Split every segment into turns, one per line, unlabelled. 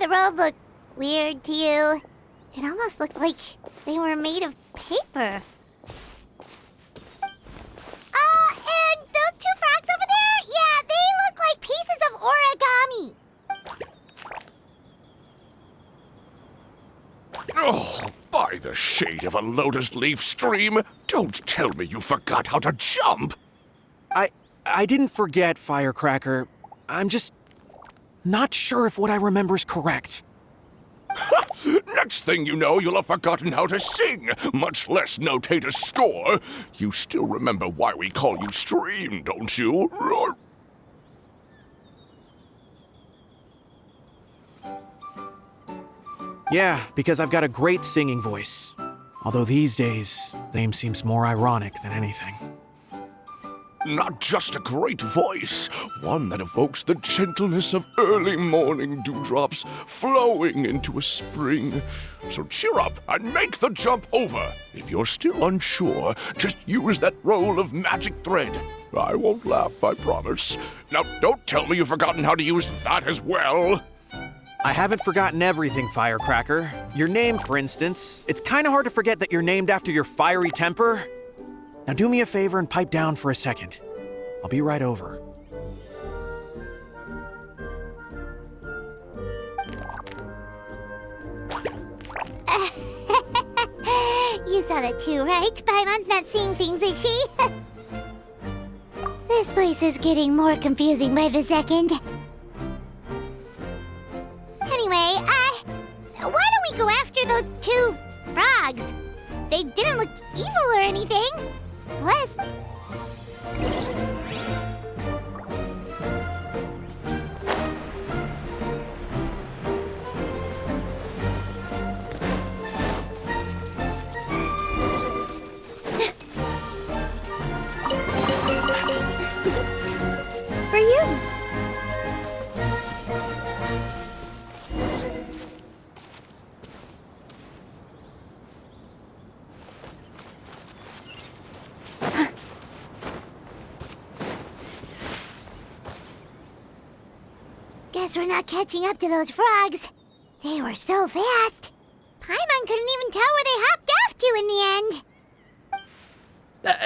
the robe look weird to you? It almost looked like they were made of paper. And those two frogs over there? Yeah, they look like pieces of origami.
Oh, by the shade of a lotus leaf stream, don't tell me you forgot how to jump!
I didn't forget, Firecracker. I'm just not sure if what I remember is correct.
Next thing you know, you'll have forgotten how to sing, much less notate a score. You still remember why we call you Stream, don't you?
Yeah, because I've got a great singing voice. Although these days, the name seems more ironic than anything.
Not just a great voice, one that evokes the gentleness of early morning dewdrops flowing into a spring. So cheer up and make the jump over. If you're still unsure, just use that roll of magic thread. I won't laugh, I promise. Now, don't tell me you've forgotten how to use that as well.
I haven't forgotten everything, Firecracker. Your name, for instance. It's kind of hard to forget that you're named after your fiery temper. Now do me a favor and pipe down for a second. I'll be right over.
You saw that too, right? Paimon's not seeing things, is she? This place is getting more confusing by the second. Anyway, why don't we go after those two frogs? They didn't look evil or anything. Plus... For you. Guess we're not catching up to those frogs. They were so fast. Paimon couldn't even tell where they hopped off to in the end.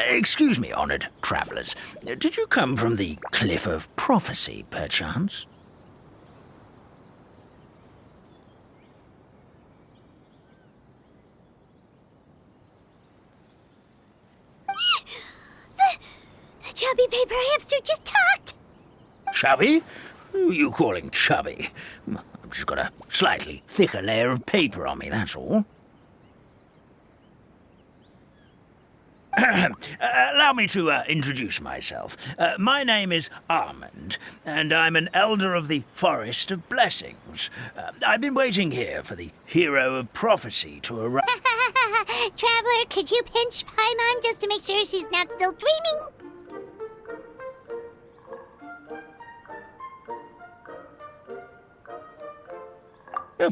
Excuse me, honored travelers. Did you come from the Cliff of Prophecy, perchance?
The chubby paper hamster just talked.
Chubby? Who are you calling chubby? I've just got a slightly thicker layer of paper on me, that's all. Allow me to introduce myself. My name is Almond, and I'm an elder of the Forest of Blessings. I've been waiting here for the hero of prophecy to arrive.
Traveler, could you pinch Paimon just to make sure she's not still dreaming?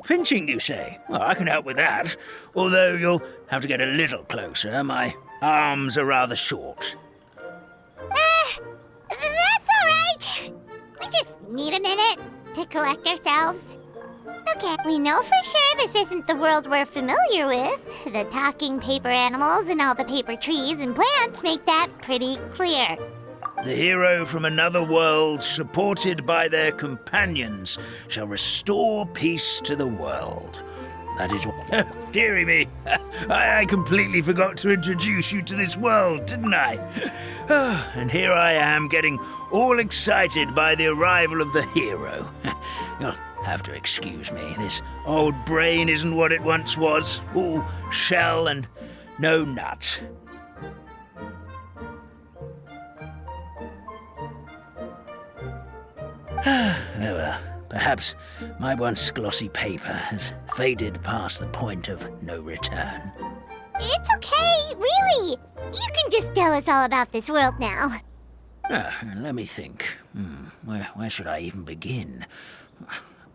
Pinching, you say? Well, I can help with that. Although you'll have to get a little closer. My arms are rather short.
That's all right. We just need a minute to collect ourselves. Okay, we know for sure this isn't the world we're familiar with. The talking paper animals and all the paper trees and plants make that pretty clear.
The hero from another world, supported by their companions, shall restore peace to the world. That is what... Dearie me, I completely forgot to introduce you to this world, didn't I? And here I am, getting all excited by the arrival of the hero. You'll have to excuse me. This old brain isn't what it once was. All shell and no nut. Oh well, perhaps my once glossy paper has faded past the point of no return.
It's okay, really. You can just tell us all about this world now.
Let me think. Where should I even begin?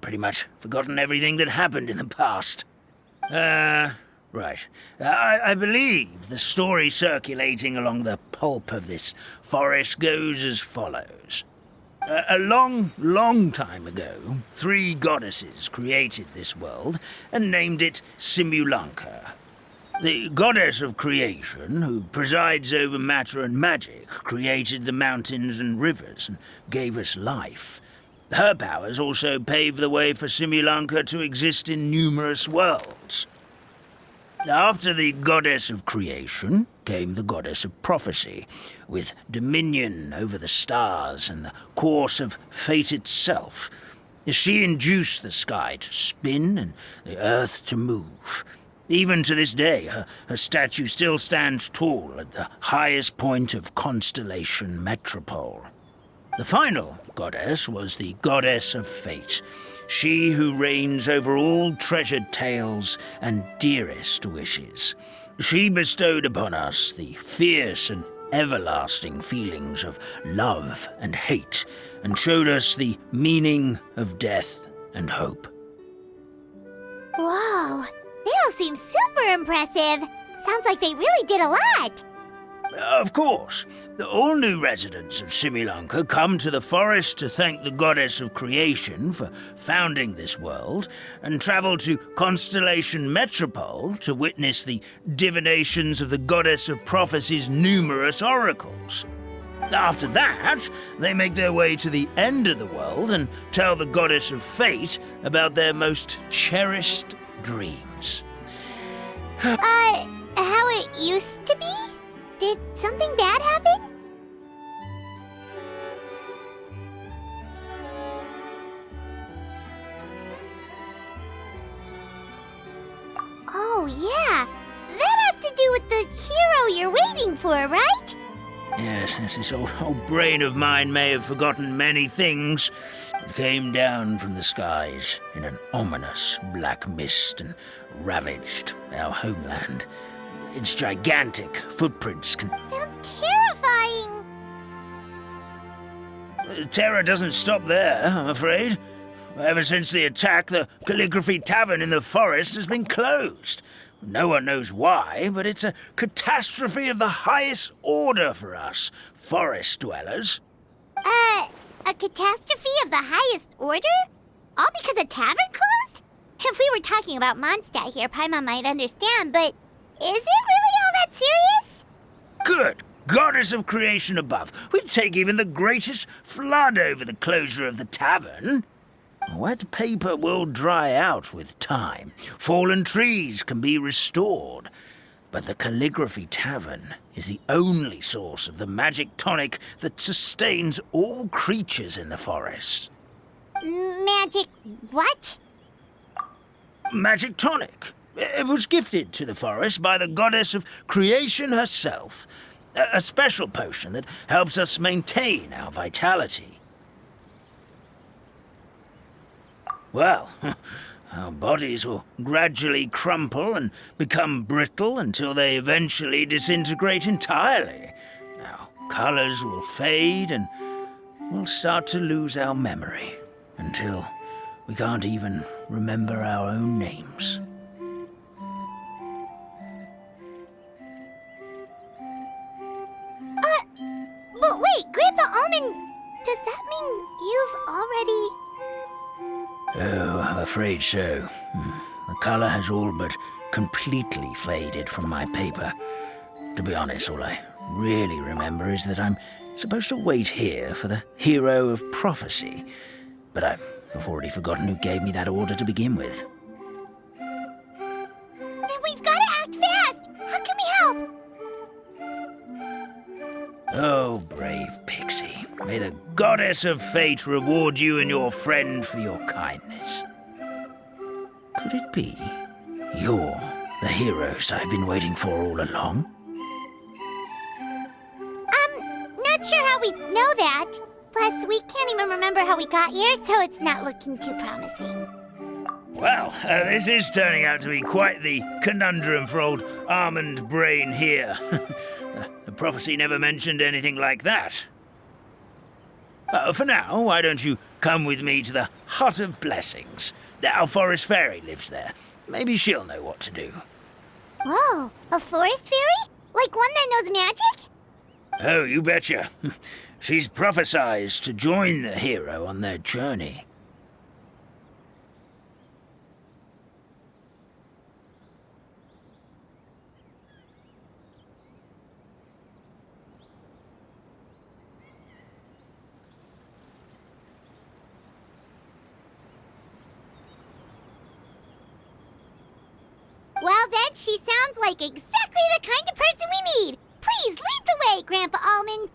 Pretty much forgotten everything that happened in the past. Right. I believe the story circulating along the pulp of this forest goes as follows. A long, long time ago, 3 goddesses created this world and named it Simulanka. The goddess of creation, who presides over matter and magic, created the mountains and rivers and gave us life. Her powers also paved the way for Simulanka to exist in numerous worlds. After the goddess of creation came the goddess of prophecy, with dominion over the stars and the course of fate itself. She induced the sky to spin and the earth to move. Even to this day, her statue still stands tall at the highest point of Constellation Metropole. The final goddess was the goddess of fate, she who reigns over all treasured tales and dearest wishes. She bestowed upon us the fierce and everlasting feelings of love and hate, and showed us the meaning of death and hope.
Whoa, they all seem super impressive. Sounds like they really did a lot.
Of course, all new residents of Simulanka come to the forest to thank the goddess of creation for founding this world, and travel to Constellation Metropole to witness the divinations of the goddess of prophecy's numerous oracles. After that, they make their way to the end of the world and tell the goddess of fate about their most cherished dreams.
How it used to be? Did something bad happen? Oh, yeah. That has to do with the hero you're waiting for, right?
Yes, this old brain of mine may have forgotten many things. It came down from the skies in an ominous black mist and ravaged our homeland. Its gigantic footprints can...
Sounds terrifying.
The terror doesn't stop there, I'm afraid. Ever since the attack, the Calligraphy Tavern in the forest has been closed. No one knows why, but it's a catastrophe of the highest order for us, forest dwellers.
A catastrophe of the highest order? All because a tavern closed? If we were talking about Mondstadt here, Paimon might understand, but is it really all that serious?
Good goddess of creation above. We'd take even the greatest flood over the closure of the tavern. Wet paper will dry out with time. Fallen trees can be restored. But the Calligraphy Tavern is the only source of the magic tonic that sustains all creatures in the forest.
Magic what?
Magic tonic. It was gifted to the forest by the goddess of creation herself. A special potion that helps us maintain our vitality. Well, our bodies will gradually crumple and become brittle until they eventually disintegrate entirely. Our colors will fade and we'll start to lose our memory until we can't even remember our own names.
But wait, Grandpa Almond, does that mean you've already...
Oh, I'm afraid so. The color has all but completely faded from my paper. To be honest, all I really remember is that I'm supposed to wait here for the hero of prophecy. But I've already forgotten who gave me that order to begin with.
Then we've got to act fast! How can we help?
Oh, brave Pixie. May the goddess of fate reward you and your friend for your kindness. Could it be you're the heroes I've been waiting for all along?
Not sure how we know that. Plus, we can't even remember how we got here, so it's not looking too promising.
Well, this is turning out to be quite the conundrum for old Almond Brain here. The prophecy never mentioned anything like that. For now, why don't you come with me to the Hut of Blessings? Our forest fairy lives there. Maybe she'll know what to do.
Whoa, a forest fairy? Like one that knows magic?
Oh, you betcha. She's prophesized to join the hero on their journey.
Well, then, she sounds like exactly the kind of person we need. Please lead the way, Grandpa Almond.